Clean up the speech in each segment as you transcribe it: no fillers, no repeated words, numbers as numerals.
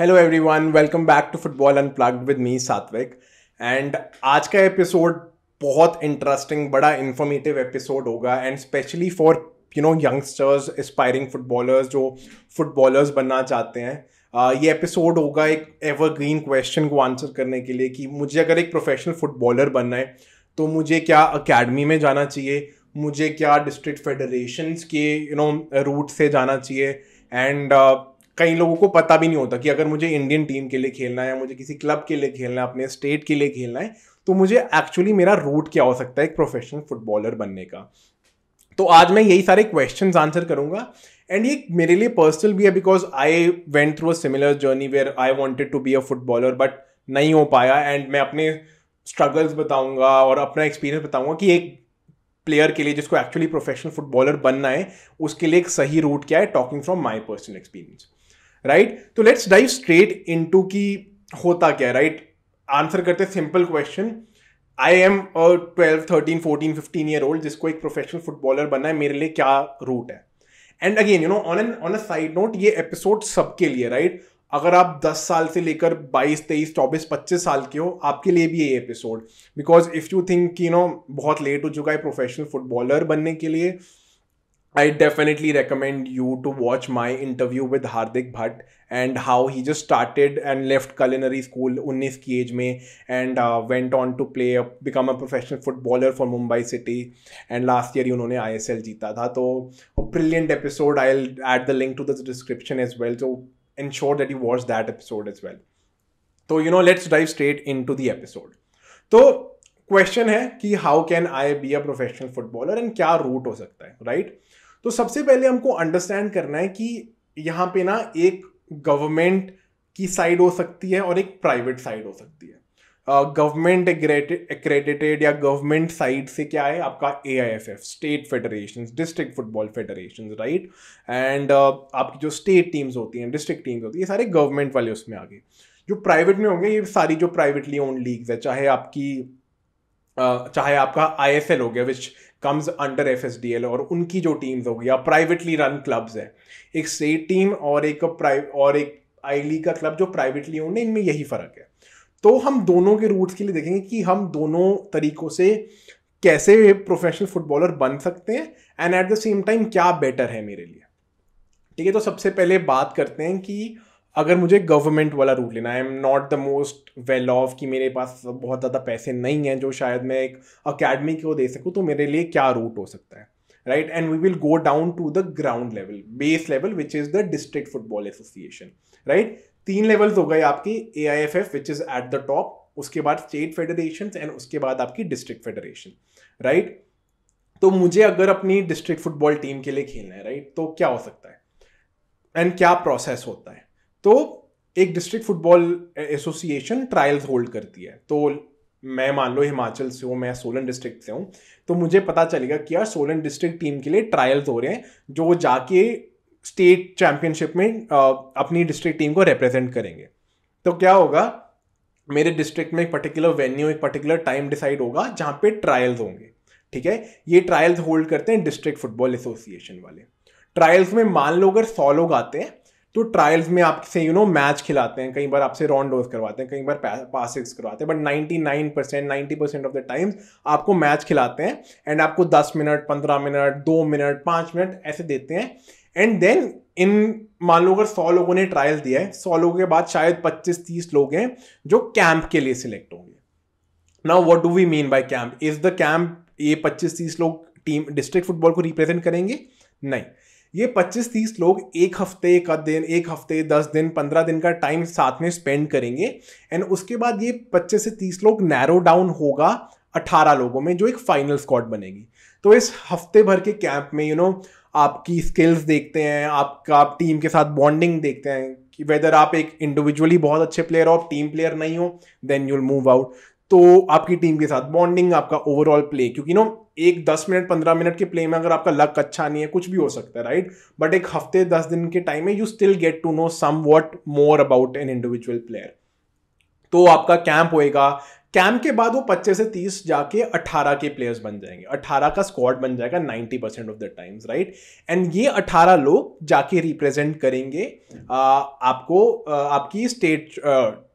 Hello everyone, welcome back to football unplugged with me Satvik. And आज का episode बहुत interesting, बड़ा इंफॉर्मेटिव एपिसोड होगा and specially for youngsters, aspiring footballers जो footballers बनना चाहते हैं। ये एपिसोड होगा एक एवरग्रीन क्वेश्चन को आंसर करने के लिए कि मुझे अगर एक प्रोफेशनल फुटबॉलर बनना है तो मुझे क्या अकेडमी में जाना चाहिए, मुझे क्या डिस्ट्रिक्ट फेडरेशंस के रूट से जाना चाहिए। एंड कई लोगों को पता भी नहीं होता कि अगर मुझे इंडियन टीम के लिए खेलना है या मुझे किसी क्लब के लिए खेलना है, अपने स्टेट के लिए खेलना है, तो मुझे एक्चुअली मेरा रूट क्या हो सकता है एक प्रोफेशनल फुटबॉलर बनने का। तो आज मैं यही सारे क्वेश्चंस आंसर करूंगा एंड ये मेरे लिए पर्सनल भी है because I went through a similar journey where I wanted to be a footballer but नहीं हो पाया। एंड मैं अपने स्ट्रगल्स बताऊंगा और अपना एक्सपीरियंस बताऊंगा कि एक प्लेयर के लिए जिसको एक्चुअली प्रोफेशनल फुटबॉलर बनना है उसके लिए एक सही रूट क्या है, talking from my personal experience. Right, तो लेट्स डाइव स्ट्रेट इनटू कि होता क्या है। राइट, आंसर करते simple question. I am 12, 13, 14, 15 year old जिसको एक प्रोफेशनल फुटबॉलर बनना है, मेरे लिए क्या रूट है। And again on a side note, ये एपिसोड सबके लिए, राइट। अगर आप 10 साल से लेकर 22, 23, 24, 25 साल के हो, आपके लिए भी ये episode. Because if you think बहुत लेट हो चुका है प्रोफेशनल फुटबॉलर बनने के लिए, I definitely recommend you to watch my interview with Hardik Bhatt and how he just started and left culinary school 19 की एज में and went on to become a professional footballer for Mumbai City and last year उन्होंने ISL जीता था। तो a brilliant episode, I'll add the link to the description as well, so ensure that you watch that episode as well। तो let's dive straight into the episode। तो question है कि how can I be a professional footballer and क्या root हो सकता है, right. तो सबसे पहले हमको अंडरस्टैंड करना है कि यहाँ पे ना एक गवर्नमेंट की साइड हो सकती है और एक प्राइवेट साइड हो सकती है। गवर्नमेंट एक्रेडिटेड या गवर्नमेंट साइड से क्या है आपका AIFF, state federation, district football federation, right. And आपकी जो स्टेट टीम्स होती हैं, डिस्ट्रिक्ट टीम्स होती है, ये सारे गवर्नमेंट वाले उसमें आ गए। जो प्राइवेट में होंगे ये सारी जो प्राइवेटली ओन्ड लीग्स है, चाहे आपका ISL हो गया विच कम्स अंडर FSDL, और उनकी जो टीम्स हो गई या प्राइवेटली रन क्लब्स है, एक स्टेट टीम और एक आई लीग का क्लब जो प्राइवेटली ओन्ड है, इनमें यही फर्क है। तो हम दोनों के रूट्स के लिए देखेंगे कि हम दोनों तरीकों से कैसे प्रोफेशनल फुटबॉलर बन सकते हैं and at the same time क्या बेटर है मेरे लिए। ठीक है, तो सबसे पहले बात करते हैं कि अगर मुझे गवर्नमेंट वाला रूट लेना है, I am not the most well of, कि मेरे पास बहुत ज़्यादा पैसे नहीं हैं जो शायद मैं एक अकेडमी को दे सकूं, तो मेरे लिए क्या रूट हो सकता है, right. And we will go down to the ground level, base level, which is the district football association, right. 3 levels हो गए आपकी, AIFF which is at the top, उसके बाद स्टेट फेडरेशन एंड उसके बाद आपकी डिस्ट्रिक्ट फेडरेशन, राइट। तो मुझे अगर अपनी डिस्ट्रिक्ट फुटबॉल टीम के लिए खेलना है, राइट, तो क्या हो सकता है एंड क्या प्रोसेस होता है। तो एक district football association trials hold करती है। तो मैं मान लो हिमाचल से हूँ, मैं सोलन डिस्ट्रिक्ट से हूँ, तो मुझे पता चलेगा कि यार सोलन डिस्ट्रिक्ट टीम के लिए ट्रायल्स हो रहे हैं जो जाके स्टेट चैंपियनशिप में अपनी डिस्ट्रिक्ट टीम को रिप्रेजेंट करेंगे। तो क्या होगा, मेरे डिस्ट्रिक्ट में एक पर्टिकुलर वेन्यू, एक पर्टिकुलर टाइम डिसाइड होगा जहाँ पे ट्रायल्स होंगे। ठीक है, ये ट्रायल्स होल्ड करते हैं डिस्ट्रिक्ट फुटबॉल एसोसिएशन वाले। ट्रायल्स में मान लो अगर 100 लोग आते हैं तो ट्रायल्स में आपसे मैच खिलाते हैं, कई बार आपसे रॉन्डोज करवाते हैं, कई बार पासिंग्स करवाते हैं, बट 99%, 90% ऑफ द टाइम्स आपको मैच खिलाते हैं एंड आपको 10 मिनट, 15 मिनट, 2 मिनट, 5 मिनट ऐसे देते हैं। एंड देन मान लो अगर 100 लोगों ने ट्रायल्स दिया है, 100 लोगों के बाद शायद 25-30 लोग हैं जो कैंप के लिए सिलेक्ट होंगे। Now what do we mean by camp? Is the camp ये 25-30 लोग टीम डिस्ट्रिक्ट फुटबॉल को रिप्रेजेंट करेंगे? नहीं, ये 25-30 लोग एक हफ्ते का दिन, एक हफ्ते 10 दिन, 15 दिन का टाइम साथ में स्पेंड करेंगे एंड उसके बाद ये 25 से 30 लोग नैरो डाउन होगा 18 लोगों में, जो एक फाइनल स्क्वाड बनेगी। तो इस हफ्ते भर के कैंप में आपकी स्किल्स देखते हैं, आपका टीम के साथ बॉन्डिंग देखते हैं कि वेदर आप एक इंडिविजुअली बहुत अच्छे प्लेयर हो, टीम प्लेयर नहीं हो, देन यूल मूव आउट। तो आपकी टीम के साथ बॉन्डिंग, आपका ओवरऑल प्ले, क्योंकि एक 10 मिनट 15 मिनट के प्ले में अगर आपका लक अच्छा नहीं है, कुछ भी हो सकता है, राइट। बट एक हफ्ते 10 दिन के टाइम में you still get to know somewhat more about an individual player. तो आपका कैंप होएगा, कैंप के बाद वो 25 से 30 जाके 18 के प्लेयर्स बन जाएंगे, 18 का स्क्वाड बन जाएगा 90% of the times, right. And ये 18 लोग जाके रिप्रेजेंट करेंगे आपको आपकी स्टेट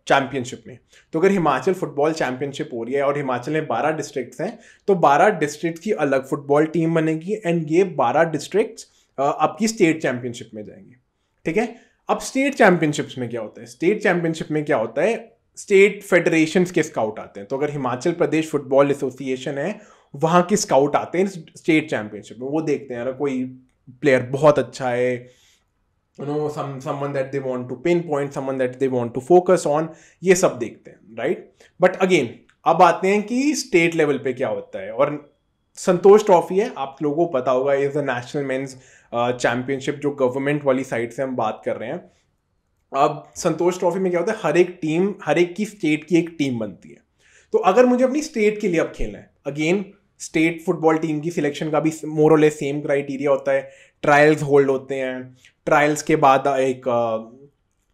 चैंपियनशिप में। तो अगर हिमाचल फुटबॉल चैंपियनशिप हो रही है और हिमाचल में 12 डिस्ट्रिक्ट्स हैं, तो 12 डिस्ट्रिक्ट की अलग फुटबॉल टीम बनेगी एंड ये 12 डिस्ट्रिक्ट्स आपकी स्टेट चैंपियनशिप में जाएंगे, ठीक है। अब स्टेट चैंपियनशिप्स में क्या होता है, स्टेट चैंपियनशिप में क्या होता है, स्टेट फेडरेशंस के स्काउट आते हैं। तो अगर हिमाचल प्रदेश फुटबॉल एसोसिएशन है, वहाँ के स्काउट आते हैं स्टेट चैंपियनशिप में। वो देखते हैं अगर कोई प्लेयर बहुत अच्छा है, you know, someone that they want to pinpoint, someone that they want to focus on, ये सब देखते हैं, राइट। बट अगेन अब आते हैं कि स्टेट लेवल पे क्या होता है। और संतोष ट्रॉफी है, आप लोगों को पता होगा, is the national men's championship जो गवर्नमेंट वाली साइड से हम बात कर रहे हैं। अब संतोष ट्रॉफी में क्या होता है, हर एक टीम, हर एक की स्टेट की एक टीम बनती है। तो अगर मुझे अपनी स्टेट के लिए अब खेलना है, अगेन स्टेट फुटबॉल टीम की सिलेक्शन का भी मोर और लेस सेम क्राइटेरिया होता है। ट्रायल्स होल्ड होते हैं, ट्रायल्स के बाद एक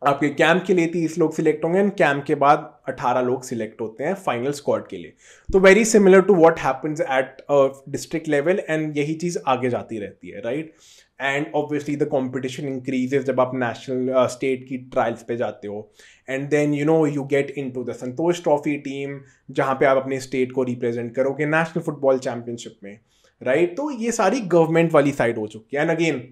आपके कैंप के लिए 30 लोग सिलेक्ट होंगे एंड कैंप के बाद 18 लोग सिलेक्ट होते हैं फाइनल स्क्वाड के लिए। तो very similar to what happens at district level, and यही चीज़ आगे जाती रहती है, right. And obviously the competition increases जब आप नेशनल स्टेट की ट्रायल्स पे जाते हो, and then you get into the Santosh trophy team, जहाँ पे आप अपने स्टेट को रिप्रेजेंट करोगे नेशनल फुटबॉल चैंपियनशिप में, राइट। तो ये सारी गवर्नमेंट वाली साइड हो चुकी है। एंड अगेन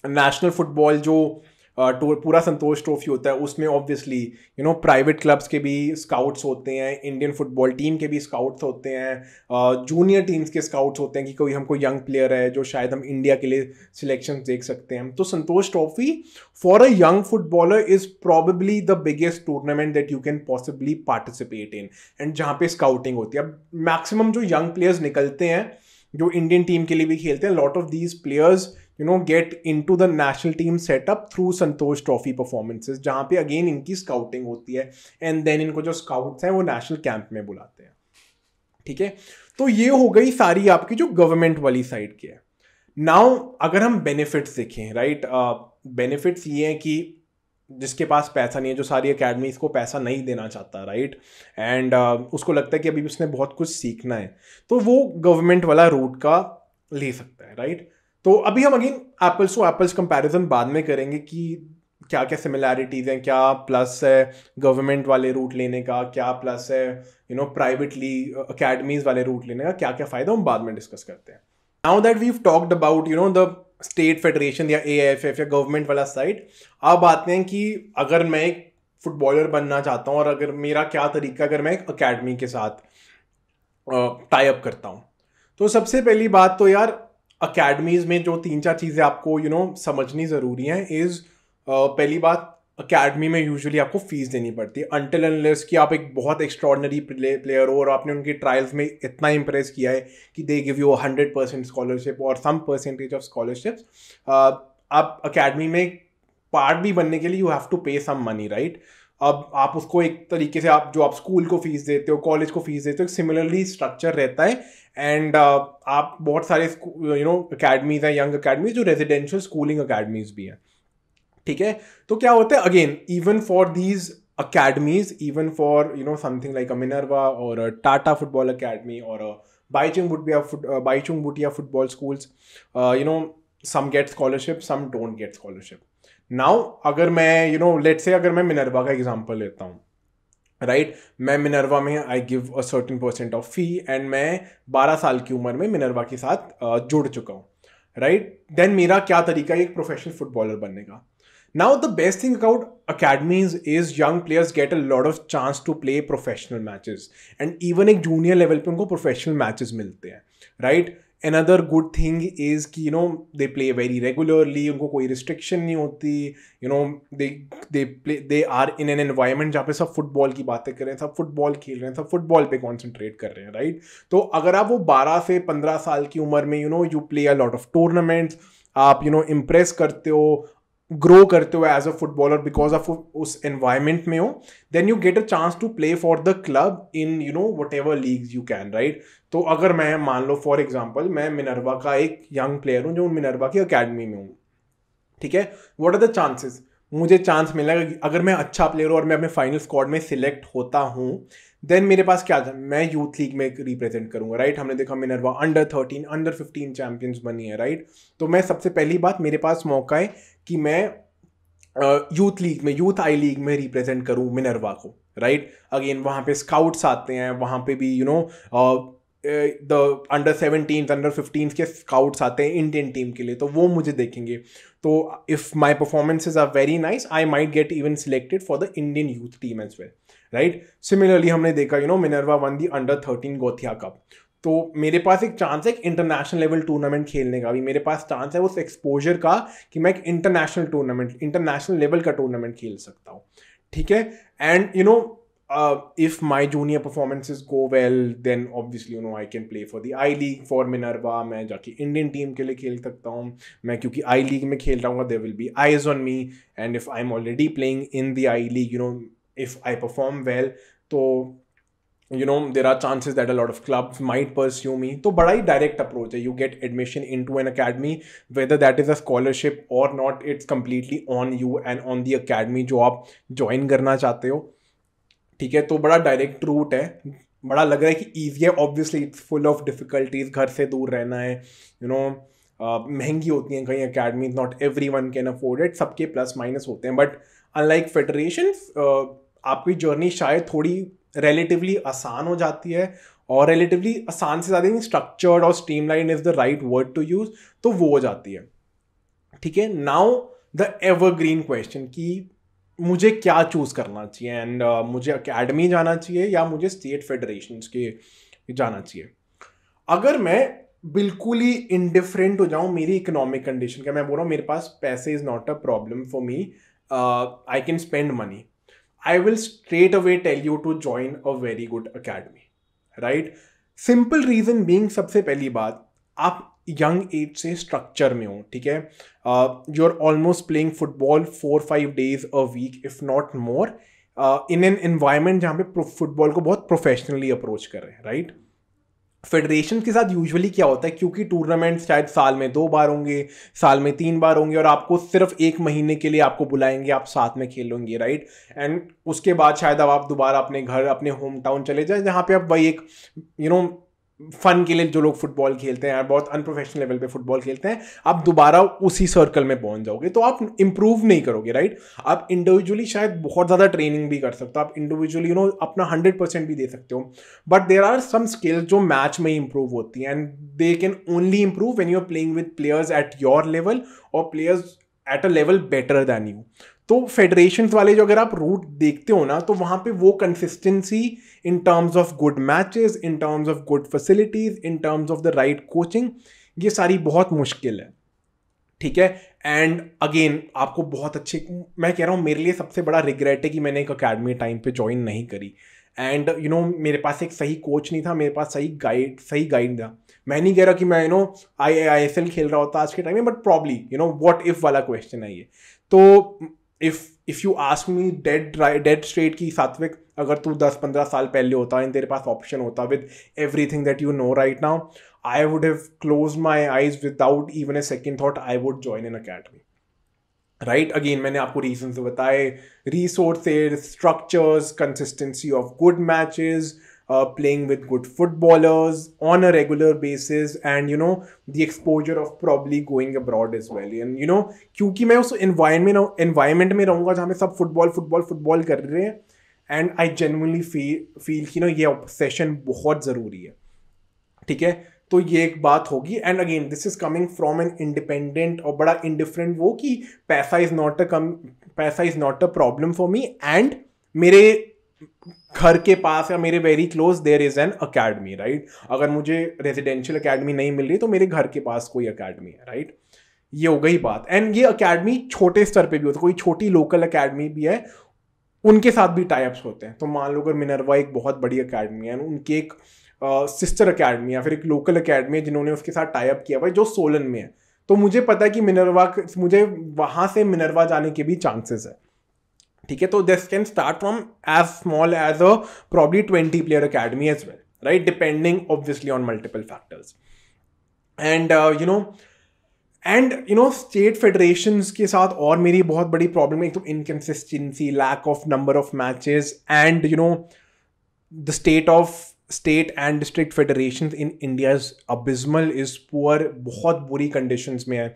नेशनल फुटबॉल जो पूरा संतोष ट्रॉफी होता है, उसमें ऑब्वियसली प्राइवेट क्लब्स के भी स्काउट्स होते हैं, इंडियन फुटबॉल टीम के भी स्काउट्स होते हैं, जूनियर टीम्स के स्काउट्स होते हैं कि कोई हमको यंग प्लेयर है जो शायद हम इंडिया के लिए सिलेक्शन देख सकते हैं। तो Santosh trophy for a young footballer is probably the biggest tournament that you can possibly participate in, and जहाँ पे स्काउटिंग होती है। अब मैक्सिमम जो यंग प्लेयर्स निकलते हैं जो इंडियन टीम के लिए भी खेलते हैं, lot of these players get into the national team setup through Santosh trophy performances, जहां पे अगेन इनकी स्काउटिंग होती है एंड देन इनको जो स्काउट्स हैं वो नेशनल कैंप में बुलाते हैं, ठीक है। तो ये हो गई सारी आपकी जो गवर्नमेंट वाली साइड की है। नाउ अगर हम बेनिफिट्स देखें, राइट, बेनिफिट्स ये हैं कि जिसके पास पैसा नहीं है, जो सारी अकेडमीज को पैसा नहीं देना चाहता, राइट, एंड उसको लगता है कि अभी उसने बहुत कुछ सीखना है, तो वो गवर्नमेंट वाला रूट का ले सकता है, राइट। तो अभी हम again apples to apples comparison बाद में करेंगे कि क्या क्या सिमिलैरिटीज़ हैं, क्या प्लस है गवर्नमेंट वाले रूट लेने का, क्या प्लस है प्राइवेटली अकेडमीज वाले रूट लेने का, क्या क्या फ़ायदा, हम बाद में डिस्कस करते हैं। Now that we talked about the state federation या AIFF या गवर्नमेंट वाला साइड, अब आते हैं कि अगर मैं एक फुटबॉलर बनना चाहता हूँ और अगर मेरा क्या तरीका, अगर मैं एक अकेडमी के साथ टाई अप करता हूँ। तो सबसे पहली बात तो यार अकेडमीज़ में जो 3-4 चीज़ें आपको समझनी ज़रूरी हैं इज़ पहली बात, अकेडमी में यूजुअली आपको फीस देनी पड़ती है अनटिल अनलेस कि आप एक बहुत एक्स्ट्रॉर्डनरी प्लेयर हो और आपने उनकी ट्रायल्स में इतना इंप्रेस किया है कि दे गिव यू 100% स्कॉलरशिप और सम परसेंटेज ऑफ स्कॉलरशिप्स। आप अकेडमी में पार्ट भी बनने के लिए यू हैव टू पे सम मनी, राइट। अब आप उसको एक तरीके से आप स्कूल को फीस देते हो, कॉलेज को फीस देते हो, सिमिलरली स्ट्रक्चर रहता है। एंड आप बहुत सारे अकेडमीज हैं, यंग अकेडमीज जो रेजिडेंशियल स्कूलिंग अकेडमीज भी हैं, ठीक है। तो क्या होता है again, even for these academies, even for something like a Minerva और अ टाटा फुटबॉल अकेडमी और Baichung Bhutia football schools, some get scholarship, some don't get scholarship. Now अगर मैं लेट्स से अगर मैं मिनर्वा का एग्जांपल लेता हूँ, राइट, मैं मिनर्वा में I give a certain percent of fee and मैं 12 साल की उम्र में मिनर्वा के साथ जुड़ चुका हूँ, राइट। देन मेरा क्या तरीका है एक प्रोफेशनल फुटबॉलर बनने का। Now the best thing about academies is young players get a lot of chance to play professional matches and even एक junior level पे उनको professional matches मिलते हैं, right? Another good thing is कि they play very regularly, उनको कोई restriction नहीं होती, they are in an environment जहाँ पे सब फुटबॉल की बातें कर रहे हैं, सब फुटबॉल खेल रहे हैं, सब फुटबॉल पे कॉन्सेंट्रेट कर रहे हैं, राइट। तो अगर आप वो 12 से 15 साल की उम्र में you play a lot of tournaments, आप इम्प्रेस करते हो, ग्रो करते हो as a footballer because of उस एनवायरमेंट में हो, then you get a chance to play for the club in whatever leagues you can, right. तो अगर मैं मान लो फॉर एग्जांपल मैं मिनर्वा का एक यंग प्लेयर हूँ जो मिनर्वा की अकेडमी में हूँ, ठीक है, व्हाट आर द चांसेस, मुझे चांस मिलेगा कि अगर मैं अच्छा प्लेयर हूँ और मैं अपने फाइनल स्क्वाड में सिलेक्ट होता हूँ, देन मेरे पास क्या था, मैं यूथ लीग में रिप्रेजेंट करूंगा, राइट। हमने देखा मिनर्वा अंडर 13 अंडर 15 चैंपियंस बनी है, राइट। तो मैं सबसे पहली बात, मेरे पास मौका है कि मैं यूथ लीग में, यूथ आई लीग में रिप्रेजेंट करूं मिनर्वा को, राइट। अगेन वहाँ पे स्काउट्स आते हैं, वहाँ पे भी द अंडर 17 अंडर 15 के स्काउट्स आते हैं इंडियन टीम के लिए, तो वो मुझे देखेंगे। तो if my performances are very nice, I might get even selected for the Indian youth team as well, right. Similarly हमने देखा Minerva won the under 13 Gothia cup. तो मेरे पास एक चांस है इंटरनेशनल लेवल टूर्नामेंट खेलने का भी, मेरे पास चांस है उस एक्सपोजर का कि मैं एक इंटरनेशनल लेवल का टूर्नामेंट खेल सकता हूँ, ठीक है। And if my junior performances go well, then obviously I can play for the I League for Minerva. मैं जाके इंडियन टीम के लिए खेल सकता हूँ। मैं क्योंकि आई लीग में खेल रहा हूँ, there will be eyes on me, and if I'm already playing in the I League, if I perform well, तो there are chances that a lot of clubs might pursue me. तो बड़ा ही direct approach है, you get admission into an academy, whether that is a scholarship or not, it's completely on you and on the academy जो आप join करना चाहते हो, ठीक है। तो बड़ा डायरेक्ट रूट है, बड़ा लग रहा है कि ईजी है। Obviously it's full of difficulties, घर से दूर रहना है, महंगी होती हैं कहीं academy, not every one can afford it, सबके प्लस माइनस होते हैं। बट अनलाइक फेडरेशन, आपकी जर्नी शायद थोड़ी रिलेटिवली आसान हो जाती है, और रिलेटिवली आसान से ज़्यादा स्ट्रक्चर्ड और streamline is the right word to use, तो वो हो जाती है, ठीक है। नाउ द एवरग्रीन क्वेश्चन कि मुझे क्या चूज़ करना चाहिए, एंड मुझे अकेडमी जाना चाहिए या मुझे स्टेट फेडरेशंस के जाना चाहिए। अगर मैं बिल्कुल ही इनडिफरेंट हो जाऊं मेरी इकोनॉमिक कंडीशन का, मैं बोल रहा हूँ मेरे पास पैसे is not a problem for me, I can spend money, I will straight away tell you to join a very good academy, right. Simple reason being, सबसे पहली बात, आप यंग एज से स्ट्रक्चर में हो, ठीक है। You are almost playing football 4-5 days a week if not more, in an environment जहाँ पे फुटबॉल को बहुत प्रोफेशनली अप्रोच कर रहे हैं, राइट। फेडरेशन के साथ यूजुअली क्या होता है, क्योंकि टूर्नामेंट शायद साल में 2 बार होंगे, साल में 3 बार होंगे, और आपको सिर्फ 1 महीने के लिए आपको बुलाएंगे, आप साथ में खेलोगे, राइट। एंड उसके बाद शायद अब आप दोबारा अपने घर, अपने होम टाउन चले जाए, जहाँ पे आप वही एक फन के लिए जो लोग फुटबॉल खेलते हैं, बहुत अनप्रोफेशनल लेवल पे फुटबॉल खेलते हैं, आप दोबारा उसी सर्कल में पहुंच जाओगे, तो आप इंप्रूव नहीं करोगे, राइट। आप इंडिविजुअली शायद बहुत ज़्यादा ट्रेनिंग भी कर सकते हो, आप इंडिविजुअली अपना 100% भी दे सकते हो, but there are some skills जो मैच में इंप्रूव होती हैं, and they can only improve when you are playing with players at your level और players at a level better than you. तो फेडरेशन वाले जो अगर आप रूट देखते हो ना, तो वहां पे वो consistency in terms of good matches, in terms of good facilities, in terms of the right coaching, ये सारी बहुत मुश्किल है, ठीक है। एंड अगेन आपको बहुत अच्छे, मैं कह रहा हूँ मेरे लिए सबसे बड़ा रिग्रेट है कि मैंने एक अकेडमी टाइम पे ज्वाइन नहीं करी, एंड मेरे पास एक सही कोच नहीं था, मेरे पास सही गाइड था। मैं नहीं कह रहा कि मैं ISL खेल रहा होता आज के टाइम में, बट प्रॉब्ली व्हाट इफ वाला क्वेश्चन है ये। तो if you ask me dead straight की, सात्विक, अगर तू 10-15 साल पहले होता एंड तेरे पास ऑप्शन होता with everything that you know right now, I would have closed my eyes without even a second thought, I would join an academy, right. Again मैंने आपको रीजंस बताए, resources, structures, consistency of good matches, playing with good footballers on a regular basis, and the exposure of probably going abroad as well, and क्योंकि मैं उस environment में रहूँगा जहाँ पे सब फुटबॉल कर रहे हैं, एंड आई जेन्युइनली फील कि ये ऑब्सेशन बहुत ज़रूरी है, ठीक है। तो ये एक बात होगी, and again this is coming from an independent और बड़ा इंडिफरेंट वो कि पैसा is not a problem for me, and मेरे घर के पास या मेरे very close there is an academy, right. अगर मुझे रेजिडेंशियल अकेडमी नहीं मिल रही तो मेरे घर के पास कोई अकेडमी है, राइट। ये हो गई बात। एंड ये अकेडमी छोटे स्तर पे भी होता है, कोई छोटी लोकल अकेडमी भी है, उनके साथ भी टाइप्स होते हैं। तो मान लो अगर मिनर्वा एक बहुत बड़ी अकेडमी है, उनकी एक सिस्टर अकेडमी या फिर एक लोकल अकेडमी है जिन्होंने उसके साथ टाइप किया हुआ है जो सोलन में है, तो मुझे पता है कि मुझे वहां से मिनर्वा जाने के भी चांसेस है, ठीक है। तो this can start from as small as a probably 20 player academy as well, right, depending obviously on multiple factors. And and state federations के साथ और मेरी बहुत बड़ी प्रॉब्लम है, एक तो inconsistency, lack of number of matches, and the state and district federations in India is abysmal, is poor, बहुत बुरी कंडीशंस में है।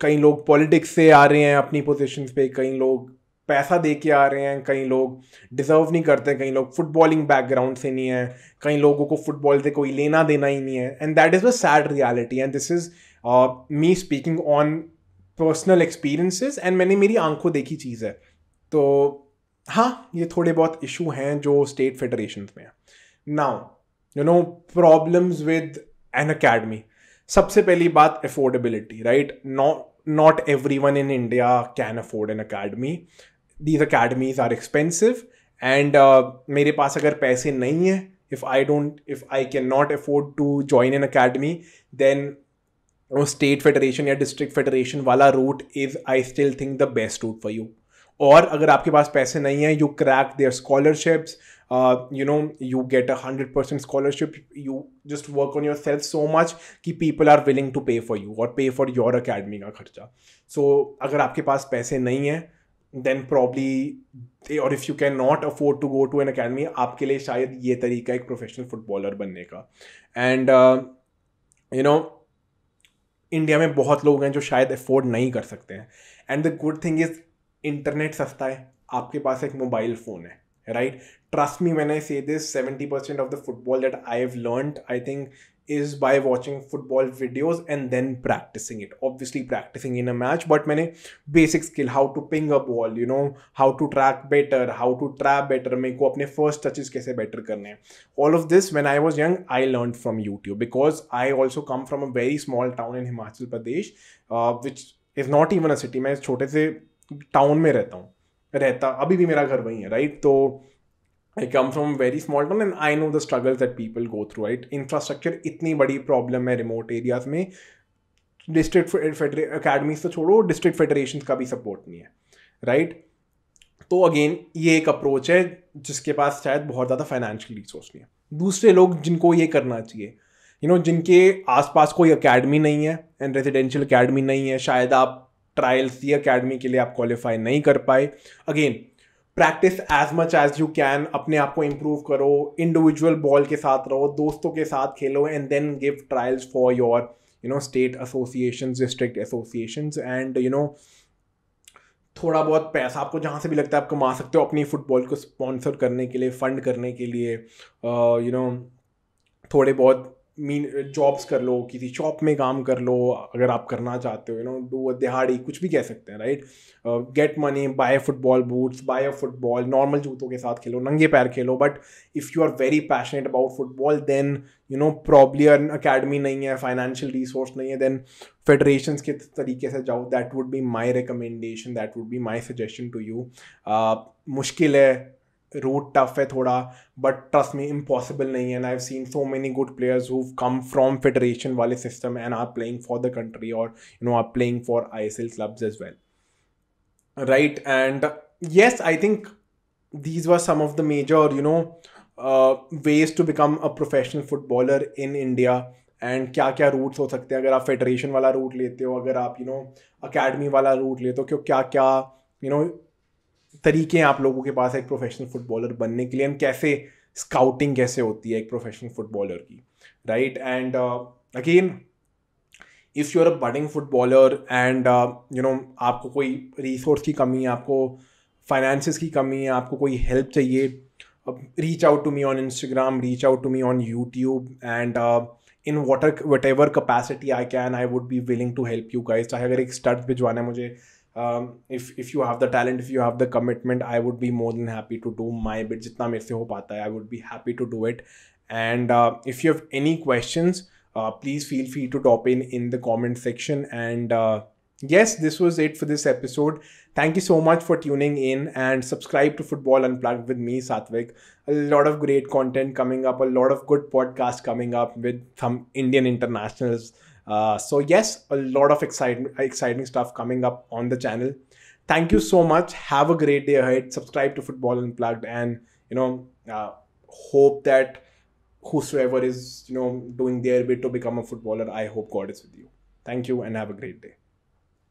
कई लोग पॉलिटिक्स से आ रहे हैं अपनी पोजीशंस पे, कई लोग पैसा दे के आ रहे हैं, कई लोग डिजर्व नहीं करते, कई लोग फुटबॉलिंग बैकग्राउंड से नहीं है, कई लोगों को फुटबॉल से कोई लेना देना ही नहीं है, and that is a sad reality, and this is me speaking on personal experiences, and मैंने मेरी आंखों देखी चीज़ है। तो हाँ, ये थोड़े बहुत इशू हैं जो स्टेट फेडरेशंस में है। Now problems with an academy. सबसे पहली बात affordability, right? Not everyone in India can afford an academy. These academies are expensive, and मेरे पास अगर पैसे नहीं है, if I cannot afford to join an academy, then state federation या district federation वाला route is, I still think, the best route for you. और अगर आपके पास पैसे नहीं है, you crack their scholarships, you get 100% scholarship, you just work on yourself so much कि people are willing to pay for you और pay for your academy का खर्चा। So अगर आपके पास पैसे नहीं है, then probably, और if you cannot afford to go to an academy, आपके लिए शायद ये तरीका एक प्रोफेशनल फुटबॉलर बनने का। एंड इंडिया में बहुत लोग हैं जो शायद अफोर्ड नहीं कर सकते हैं, and the good thing is internet सस्ता है, आपके पास एक मोबाइल फ़ोन है, right? Trust me when I say this, 70% of the football that I have learned, I think, is by watching football videos and then practicing it. Obviously practicing in a match, but मैंने basic skill, how to ping a ball, how to track better, how to trap better, मेरे को अपने first touches कैसे better करने हैं. All of this when I was young, I learned from YouTube, because I also come from a very small town in Himachal Pradesh, which is not even a city. मैं छोटे से town में अभी भी मेरा घर वहीं है, right? तो I come from a very small town and I know the struggles that people go through, right? Infrastructure इतनी बड़ी प्रॉब्लम है रिमोट एरियाज में, डिस्ट्रिक्ट अकेडमीज तो छोड़ो, डिस्ट्रिक्ट फेडरेशन का भी सपोर्ट नहीं है, राइट? तो अगेन ये एक अप्रोच है जिसके पास शायद बहुत ज़्यादा फाइनेंशियल रिसोर्स नहीं है। दूसरे लोग जिनको ये करना चाहिए, जिनके आसपास कोई अकेडमी नहीं है एंड रेजिडेंशियल अकेडमी नहीं है, शायद आप ट्रायल्स दी अकेडमी के लिए आप क्वालिफाई नहीं कर पाए, again practice as much as you can, अपने आप को इम्प्रूव करो, इंडिविजुअल बॉल के साथ रहो, दोस्तों के साथ खेलो, and then give trials for your state associations, district associations, and थोड़ा बहुत पैसा आपको जहाँ से भी लगता है आप कमा सकते हो अपनी फुटबॉल को स्पॉन्सर करने के लिए, फंड करने के लिए, थोड़े बहुत जॉब्स कर लो, किसी शॉप में काम कर लो अगर आप करना चाहते हो, डू दिहाड़ी, कुछ भी कह सकते हैं, right? Get money, buy football boots, buy a football, normal जूतों के साथ खेलो, नंगे पैर खेलो, but if you are very passionate about football, then probably academy नहीं है, फाइनेंशियल रिसोर्स नहीं है, देन फेडरेशंस के तरीके से जाओ। That would be my recommendation, that would be my suggestion to you. मुश्किल है, रूट टफ है थोड़ा, बट ट्रस्ट मी, इम्पॉसिबल नहीं है, and I have seen so many good players who come from federation वाले system and are playing for the country, और are playing for ISL clubs as well, right? And yes, I think these were some of the major ways to become a professional footballer in India, and क्या क्या roots हो सकते हैं अगर आप federation वाला root लेते हो, अगर आप अकेडमी वाला रूट लेते हो, क्यों क्या क्या तरीके हैं आप लोगों के पास एक प्रोफेशनल फुटबॉलर बनने के लिए, एंड कैसे स्काउटिंग कैसे होती है एक प्रोफेशनल फुटबॉलर की, right? And again, if you are a budding footballer and आपको कोई रिसोर्स की कमी है, आपको फाइनेंसिस की कमी है, आपको कोई हेल्प चाहिए, reach out to me on Instagram, reach out to me on YouTube, and in whatever capacity I can, I would be willing to help you guys. चाहे अगर एक स्टड भिजवाना है मुझे, if you have the talent, if you have the commitment, I would be more than happy to do my bit. जितना मेरे से हो पाता है, I would be happy to do it. And if you have any questions, please feel free to drop in the comment section. And yes, this was it for this episode. Thank you so much for tuning in, and subscribe to Football Unplugged with me, Satvik. A lot of great content coming up, a lot of good podcasts coming up with some Indian internationals. So yes, a lot of exciting stuff coming up on the channel. Thank you so much. Have a great day ahead. Subscribe to Football Unplugged, and hope that whosoever is doing their bit to become a footballer, I hope God is with you. Thank you and have a great day.